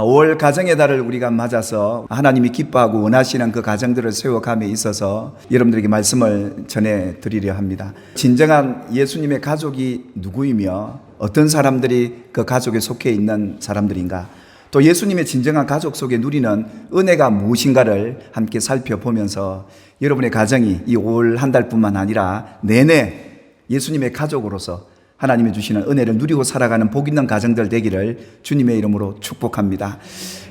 5월 가정의 달을 우리가 맞아서 하나님이 기뻐하고 원하시는 그 가정들을 세워감에 있어서 여러분들에게 말씀을 전해드리려 합니다. 진정한 예수님의 가족이 누구이며 어떤 사람들이 그 가족에 속해 있는 사람들인가, 또 예수님의 진정한 가족 속에 누리는 은혜가 무엇인가를 함께 살펴보면서 여러분의 가정이 이 5월 한 달뿐만 아니라 내내 예수님의 가족으로서 하나님이 주시는 은혜를 누리고 살아가는 복 있는 가정들 되기를 주님의 이름으로 축복합니다.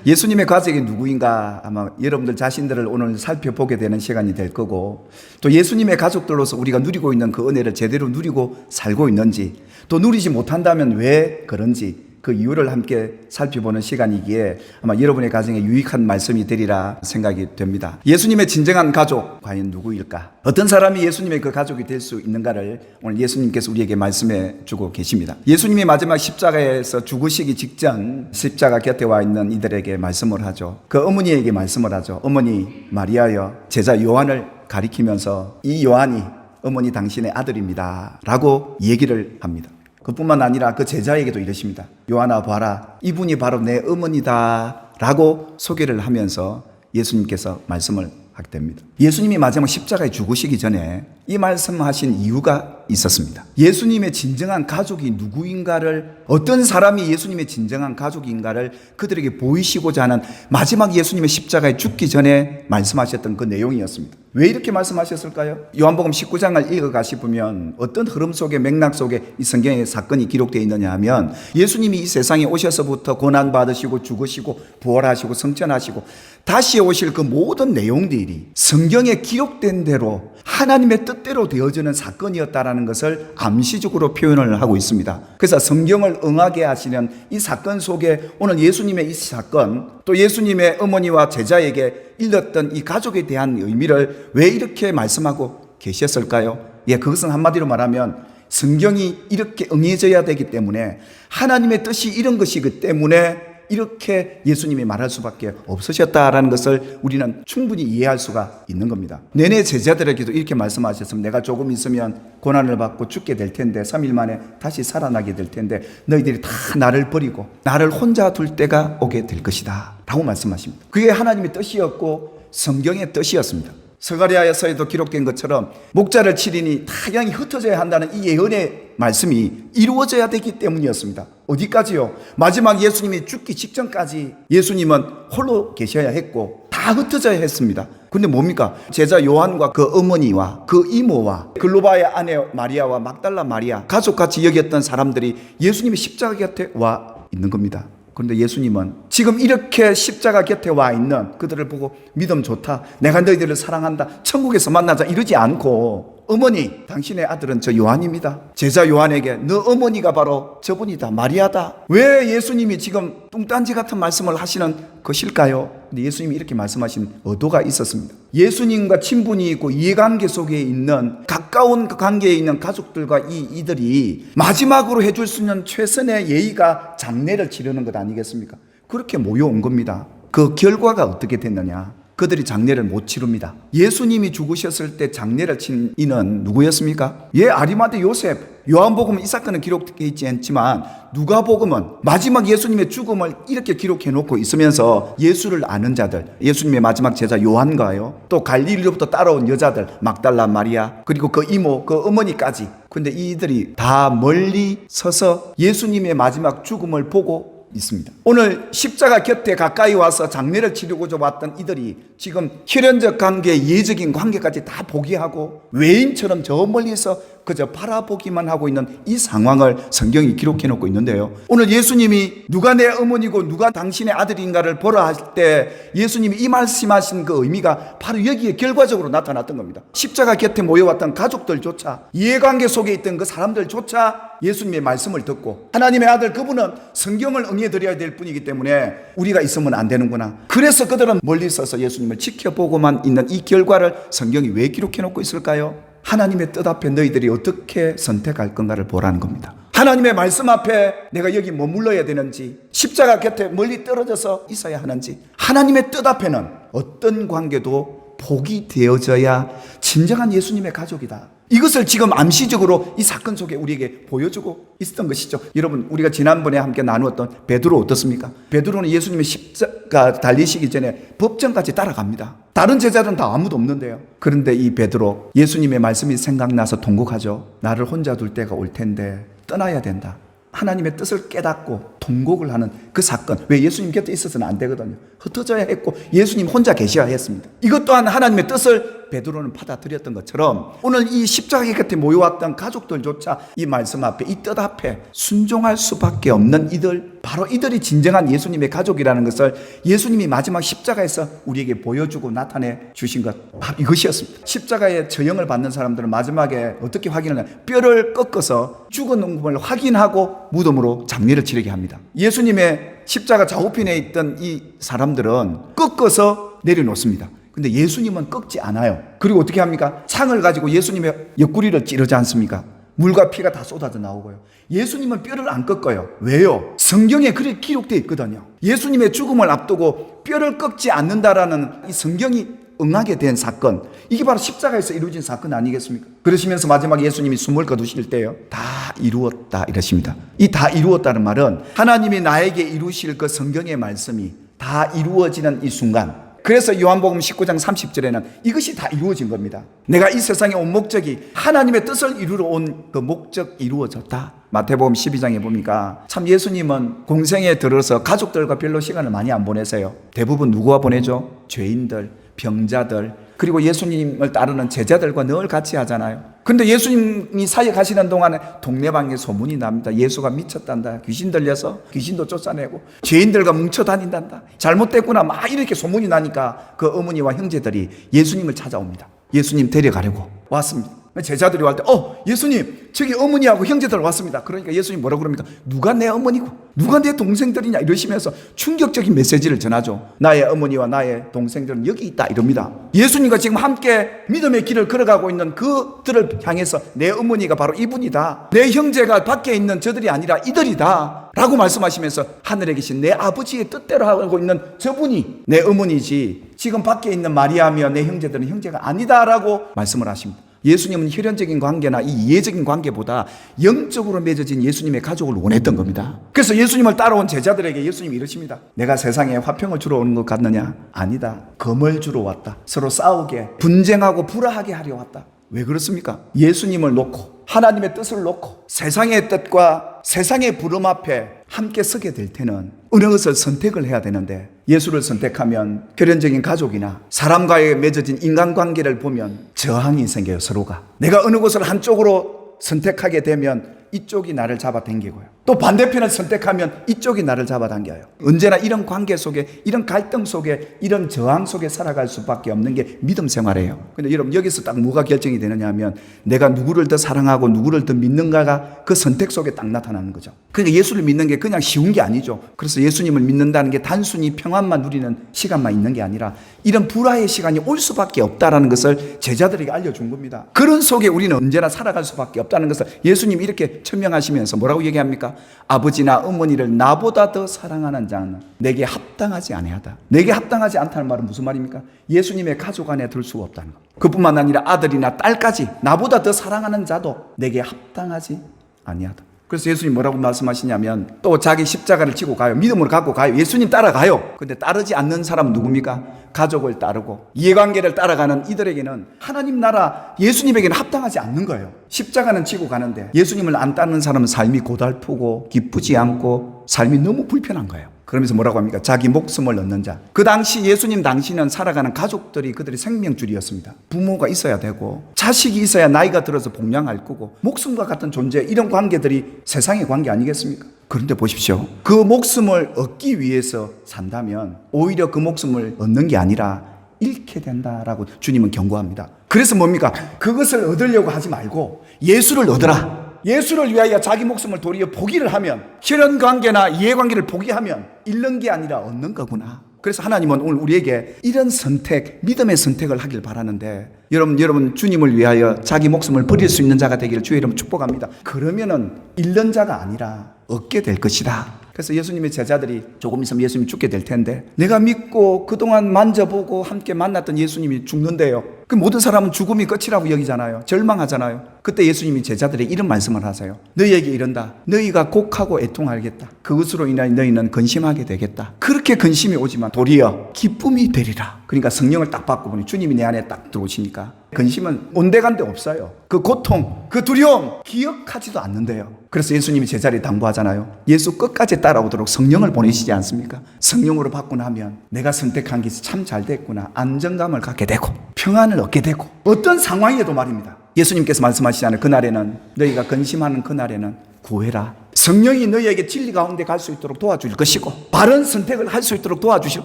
예수님의 가족이 누구인가 아마 여러분들 자신들을 오늘 살펴보게 되는 시간이 될 거고, 또 예수님의 가족들로서 우리가 누리고 있는 그 은혜를 제대로 누리고 살고 있는지, 또 누리지 못한다면 왜 그런지 그 이유를 함께 살펴보는 시간이기에 아마 여러분의 가정에 유익한 말씀이 되리라 생각이 됩니다. 예수님의 진정한 가족 과연 누구일까? 어떤 사람이 예수님의 그 가족이 될 수 있는가를 오늘 예수님께서 우리에게 말씀해 주고 계십니다. 예수님이 마지막 십자가에서 죽으시기 직전 십자가 곁에 와 있는 이들에게 말씀을 하죠. 그 어머니에게 말씀을 하죠. 어머니 마리아여, 제자 요한을 가리키면서 이 요한이 어머니 당신의 아들입니다 라고 얘기를 합니다. 그뿐만 아니라 그 제자에게도 이러십니다. 요한아 봐라, 이분이 바로 내 어머니다 라고 소개를 하면서 예수님께서 말씀을 하게 됩니다. 예수님이 마지막 십자가에 죽으시기 전에 이 말씀하신 이유가 있었습니다. 예수님의 진정한 가족이 누구인가를, 어떤 사람이 예수님의 진정한 가족인가를 그들에게 보이시고자 하는 마지막 예수님의 십자가에 죽기 전에 말씀하셨던 그 내용이었습니다. 왜 이렇게 말씀하셨을까요? 요한복음 19장을 읽어가시면 어떤 흐름 속에, 맥락 속에 이 성경의 사건이 기록되어 있느냐 하면, 예수님이 이 세상에 오셔서부터 고난받으시고 죽으시고 부활하시고 성천하시고 다시 오실 그 모든 내용들이 성경에 기록된 대로 하나님의 뜻대로 되어지는 사건이었다라는 것을 암시적으로 표현을 하고 있습니다. 그래서 성경을 응하게 하시는 이 사건 속에 오늘 예수님의 이 사건, 또 예수님의 어머니와 제자에게 일렀던 이 가족에 대한 의미를 왜 이렇게 말씀하고 계셨을까요? 그것은 한마디로 말하면 성경이 이렇게 응해져야 되기 때문에, 하나님의 뜻이 이런 것이기 때문에 이렇게 예수님이 말할 수밖에 없으셨다라는 것을 우리는 충분히 이해할 수가 있는 겁니다. 내내 제자들에게도 이렇게 말씀하셨습니다. 내가 조금 있으면 고난을 받고 죽게 될 텐데 3일 만에 다시 살아나게 될 텐데 너희들이 다 나를 버리고 나를 혼자 둘 때가 오게 될 것이다 라고 말씀하십니다. 그게 하나님의 뜻이었고 성경의 뜻이었습니다. 스가랴서에도 기록된 것처럼 목자를 치리니 타향이 흩어져야 한다는 이 예언의 말씀이 이루어져야 되기 때문이었습니다. 어디까지요? 마지막 예수님이 죽기 직전까지 예수님은 홀로 계셔야 했고 다 흩어져야 했습니다. 근데 뭡니까? 제자 요한과 그 어머니와 그 이모와 글로바의 아내 마리아와 막달라 마리아, 가족같이 여겼던 사람들이 예수님의 십자가 곁에 와 있는 겁니다. 그런데 예수님은 지금 이렇게 십자가 곁에 와 있는 그들을 보고 믿음 좋다, 내가 너희들을 사랑한다, 천국에서 만나자 이러지 않고, 어머니 당신의 아들은 저 요한입니다. 제자 요한에게 너 어머니가 바로 저분이다, 마리아다. 왜 예수님이 지금 뚱딴지 같은 말씀을 하시는 것일까요? 근데 예수님이 이렇게 말씀하신 의도가 있었습니다. 예수님과 친분이 있고 이해관계 속에 있는, 가까운 그 관계에 있는 가족들과 이들이 마지막으로 해줄 수 있는 최선의 예의가 장례를 치르는 것 아니겠습니까? 그렇게 모여온 겁니다. 그 결과가 어떻게 됐느냐? 그들이 장례를 못 치릅니다. 예수님이 죽으셨을 때 장례를 친 이는 누구였습니까? 아리마대 요셉. 요한복음은 이 사건은 기록되어 있지 않지만 누가복음은 마지막 예수님의 죽음을 이렇게 기록해 놓고 있으면서 예수를 아는 자들, 예수님의 마지막 제자 요한과요, 또 갈릴리로부터 따라온 여자들 막달라 마리아, 그리고 그 이모, 그 어머니까지. 근데 이들이 다 멀리 서서 예수님의 마지막 죽음을 보고 있습니다. 오늘 십자가 곁에 가까이 와서 장례를 치르고자 왔던 이들이 지금 혈연적 관계, 예적인 관계까지 다 포기하고 외인처럼 저 멀리서 그저 바라보기만 하고 있는 이 상황을 성경이 기록해 놓고 있는데요. 오늘 예수님이 누가 내 어머니고 누가 당신의 아들인가를 보라 할 때 예수님이 이 말씀하신 그 의미가 바로 여기에 결과적으로 나타났던 겁니다. 십자가 곁에 모여왔던 가족들조차, 이해관계 속에 있던 그 사람들조차 예수님의 말씀을 듣고 하나님의 아들 그분은 성경을 응해드려야 될 뿐이기 때문에 우리가 있으면 안 되는구나. 그래서 그들은 멀리 서서 예수님을 지켜보고만 있는 이 결과를 성경이 왜 기록해 놓고 있을까요? 하나님의 뜻 앞에 너희들이 어떻게 선택할 건가를 보라는 겁니다. 하나님의 말씀 앞에 내가 여기 머물러야 되는지, 십자가 곁에 멀리 떨어져서 있어야 하는지, 하나님의 뜻 앞에는 어떤 관계도 포기되어져야 진정한 예수님의 가족이다. 이것을 지금 암시적으로 이 사건 속에 우리에게 보여주고 있었던 것이죠. 여러분, 우리가 지난번에 함께 나누었던 베드로 어떻습니까? 베드로는 예수님의 십자가 달리시기 전에 법정까지 따라갑니다. 다른 제자들은 다 아무도 없는데요. 그런데 이 베드로 예수님의 말씀이 생각나서 통곡하죠. 나를 혼자 둘 때가 올 텐데 떠나야 된다. 하나님의 뜻을 깨닫고 통곡을 하는 그 사건. 왜 예수님 곁에 있어서는 안 되거든요. 흩어져야 했고 예수님 혼자 계셔야 했습니다. 이것 또한 하나님의 뜻을 베드로는 받아들였던 것처럼 오늘 이 십자가 곁에 모여왔던 가족들조차 이 말씀 앞에, 이 뜻 앞에 순종할 수밖에 없는 이들, 바로 이들이 진정한 예수님의 가족이라는 것을 예수님이 마지막 십자가에서 우리에게 보여주고 나타내 주신 것, 바로 이것이었습니다. 십자가의 처형을 받는 사람들은 마지막에 어떻게 확인을 하냐, 뼈를 꺾어서 죽은 걸 확인하고 무덤으로 장례를 치르게 합니다. 예수님의 십자가 좌우편에 있던 이 사람들은 꺾어서 내려놓습니다. 근데 예수님은 꺾지 않아요. 그리고 어떻게 합니까? 창을 가지고 예수님의 옆구리를 찌르지 않습니까? 물과 피가 다 쏟아져 나오고요. 예수님은 뼈를 안 꺾어요. 왜요? 성경에 그렇게 기록되어 있거든요. 예수님의 죽음을 앞두고 뼈를 꺾지 않는다라는 이 성경이 응하게 된 사건, 이게 바로 십자가에서 이루어진 사건 아니겠습니까? 그러시면서 마지막에 예수님이 숨을 거두실 때요, 다 이루었다 이러십니다. 이 다 이루었다는 말은 하나님이 나에게 이루실 그 성경의 말씀이 다 이루어지는 이 순간, 그래서 요한복음 19장 30절에는 이것이 다 이루어진 겁니다. 내가 이 세상에 온 목적이 하나님의 뜻을 이루러 온 그 목적 이루어졌다. 마태복음 12장에 보니까 참 예수님은 공생에 들어서 가족들과 별로 시간을 많이 안 보내세요. 대부분 누구와 보내죠? 죄인들, 병자들, 그리고 예수님을 따르는 제자들과 늘 같이 하잖아요. 근데 예수님이 사역하시는 동안에 동네방에 소문이 납니다. 예수가 미쳤단다. 귀신 들려서 귀신도 쫓아내고 죄인들과 뭉쳐 다닌단다. 잘못됐구나. 막 이렇게 소문이 나니까 그 어머니와 형제들이 예수님을 찾아옵니다. 예수님 데려가려고 왔습니다. 제자들이 올 때, 예수님, 저기 어머니하고 형제들 왔습니다. 그러니까 예수님 뭐라고 그럽니까? 누가 내 어머니고, 누가 내 동생들이냐, 이러시면서 충격적인 메시지를 전하죠. 나의 어머니와 나의 동생들은 여기 있다, 이럽니다. 예수님과 지금 함께 믿음의 길을 걸어가고 있는 그들을 향해서 내 어머니가 바로 이분이다. 내 형제가 밖에 있는 저들이 아니라 이들이다. 라고 말씀하시면서 하늘에 계신 내 아버지의 뜻대로 하고 있는 저분이 내 어머니지, 지금 밖에 있는 마리아며 내 형제들은 형제가 아니다라고 말씀을 하십니다. 예수님은 혈연적인 관계나 이 이해적인 관계보다 영적으로 맺어진 예수님의 가족을 원했던 겁니다. 그래서 예수님을 따라온 제자들에게 예수님이 이러십니다. 내가 세상에 화평을 주러 오는 것 같느냐? 아니다. 검을 주러 왔다. 서로 싸우게, 분쟁하고 불화하게 하려 왔다. 왜 그렇습니까? 예수님을 놓고, 하나님의 뜻을 놓고 세상의 뜻과 세상의 부름 앞에 함께 서게 될 때는 어느 것을 선택을 해야 되는데, 예수를 선택하면 혈연적인 가족이나 사람과의 맺어진 인간관계를 보면 저항이 생겨요. 서로가. 내가 어느 것을 한쪽으로 선택하게 되면 이쪽이 나를 잡아당기고요, 또 반대편을 선택하면 이쪽이 나를 잡아당겨요. 언제나 이런 관계 속에, 이런 갈등 속에, 이런 저항 속에 살아갈 수밖에 없는 게 믿음 생활이에요. 근데 여러분, 여기서 딱 뭐가 결정이 되느냐 하면 내가 누구를 더 사랑하고 누구를 더 믿는가가 그 선택 속에 딱 나타나는 거죠. 그러니까 예수를 믿는 게 그냥 쉬운 게 아니죠. 그래서 예수님을 믿는다는 게 단순히 평안만 누리는 시간만 있는 게 아니라 이런 불화의 시간이 올 수밖에 없다라는 것을 제자들에게 알려준 겁니다. 그런 속에 우리는 언제나 살아갈 수밖에 없다는 것을 예수님이 이렇게 천명하시면서 뭐라고 얘기합니까? 아버지나 어머니를 나보다 더 사랑하는 자는 내게 합당하지 아니하다. 내게 합당하지 않다는 말은 무슨 말입니까? 예수님의 가족 안에 들 수가 없다는 것. 그뿐만 아니라 아들이나 딸까지 나보다 더 사랑하는 자도 내게 합당하지 아니하다. 그래서 예수님 뭐라고 말씀하시냐면 또 자기 십자가를 지고 가요. 믿음으로 갖고 가요. 예수님 따라가요. 근데 따르지 않는 사람은 누굽니까? 가족을 따르고 이해관계를 따라가는 이들에게는 하나님 나라, 예수님에게는 합당하지 않는 거예요. 십자가는 지고 가는데 예수님을 안 따르는 사람은 삶이 고달프고 기쁘지 않고 삶이 너무 불편한 거예요. 그러면서 뭐라고 합니까? 자기 목숨을 얻는 자. 그 당시 예수님 당시는 살아가는 가족들이 그들의 생명줄이었습니다. 부모가 있어야 되고 자식이 있어야 나이가 들어서 복량할 거고 목숨과 같은 존재, 이런 관계들이 세상의 관계 아니겠습니까? 그런데 보십시오. 그 목숨을 얻기 위해서 산다면 오히려 그 목숨을 얻는 게 아니라 잃게 된다라고 주님은 경고합니다. 그래서 뭡니까? 그것을 얻으려고 하지 말고 예수를 얻으라. 예수를 위하여 자기 목숨을 도리어 포기를 하면, 혈연관계나 이해관계를 포기하면 잃는 게 아니라 얻는 거구나. 그래서 하나님은 오늘 우리에게 이런 선택, 믿음의 선택을 하길 바라는데, 여러분 주님을 위하여 자기 목숨을 버릴 수 있는 자가 되기를 주의 이름으로 축복합니다. 그러면은 잃는 자가 아니라 얻게 될 것이다. 그래서 예수님의 제자들이 조금 있으면 예수님이 죽게 될 텐데 내가 믿고 그동안 만져보고 함께 만났던 예수님이 죽는데요. 그 모든 사람은 죽음이 끝이라고 여기잖아요. 절망하잖아요. 그때 예수님이 제자들의 이런 말씀을 하세요. 너희에게 이른다. 너희가 곡하고 애통하겠다. 그것으로 인하여 너희는 근심하게 되겠다. 그렇게 근심이 오지만 도리어 기쁨이 되리라. 그러니까 성령을 딱 받고 보니 주님이 내 안에 딱 들어오시니까 근심은 온데간데 없어요. 그 고통, 그 두려움 기억하지도 않는데요. 그래서 예수님이 제자리에 당부하잖아요. 예수 끝까지 따라오도록 성령을 보내시지 않습니까? 성령으로 받고 나면 내가 선택한 것이 참 잘 됐구나. 안정감을 갖게 되고 평안을 얻게 되고 어떤 상황에도 말입니다. 예수님께서 말씀하시잖아요. 그날에는 너희가 근심하는 그날에는 구해라. 성령이 너희에게 진리 가운데 갈 수 있도록 도와줄 것이고 바른 선택을 할 수 있도록 도와주실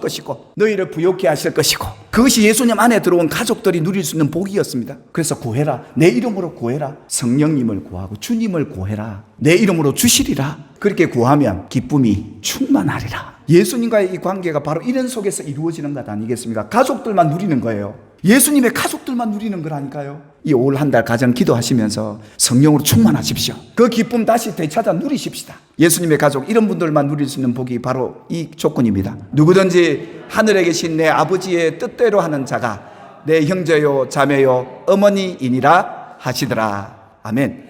것이고 너희를 부욕케 하실 것이고 그것이 예수님 안에 들어온 가족들이 누릴 수 있는 복이었습니다. 그래서 구해라. 내 이름으로 구해라. 성령님을 구하고 주님을 구해라. 내 이름으로 주시리라. 그렇게 구하면 기쁨이 충만하리라. 예수님과의 이 관계가 바로 이런 속에서 이루어지는 것 아니겠습니까? 가족들만 누리는 거예요. 예수님의 가족들만 누리는 거라니까요. 이 올 한 달 가정 기도하시면서 성령으로 충만하십시오. 그 기쁨 다시 되찾아 누리십시다. 예수님의 가족 이런 분들만 누릴 수 있는 복이 바로 이 조건입니다. 누구든지 하늘에 계신 내 아버지의 뜻대로 하는 자가 내 형제요 자매요 어머니이니라 하시더라. 아멘.